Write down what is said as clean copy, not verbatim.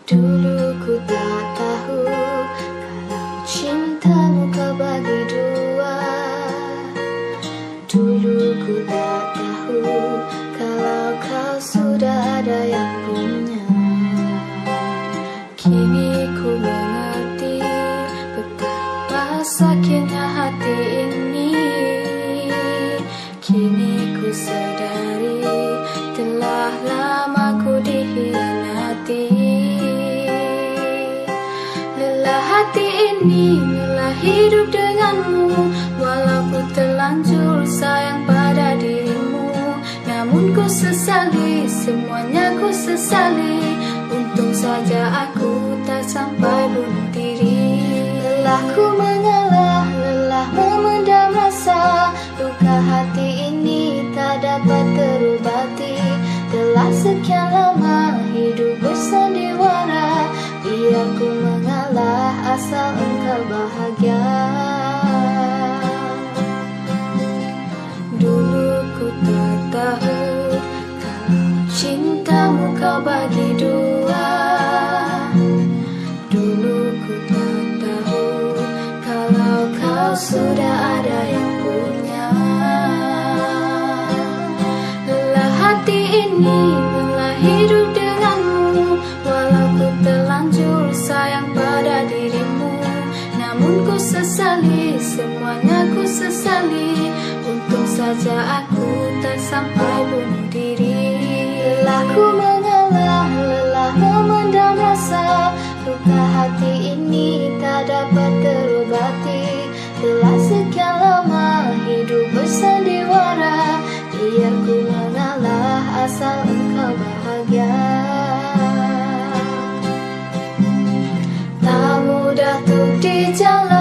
Dulu ku tak tahu kalau cintamu kau bagi dua. Dulu ku tak tahu kalau kau sudah ada yang punya. Kini ku mengerti betapa sakitnya hati ini. Kini ku sadari telah lama ku dikhianati. Lelah hati ini, lelah hidup denganmu. Walau ku terlanjur sayang pada dirimu, namun ku sesali, semuanya ku sesali. Untung saja aku tak sampai bunuh diri. Lelah ku mengalah, lelah memendam rasa. Luka hati ini tak dapat terobati. Telah sekian lama hidup bersandiwara. Biar ku mengalah asal engkau bahagia. Dulu ku tak tahu kalau cintamu kau bagi dua. Dulu ku tak tahu kalau kau sudah ada yang punya. Lelah hati ini, lelah hidup denganmu. Walau ku terlanjur sayang pada dirimu, namun ku sesali, semuanya ku sesali. Untung saja aku tak sampai bunuh diri. Lelah ku mengalah, lelah memendam rasa. Luka hati ini tak dapat terobati. Telah sekian lama hidup bersandiwara. Biar ku mengalah asal engkau bahagia. Tak mudah tuh di jalan.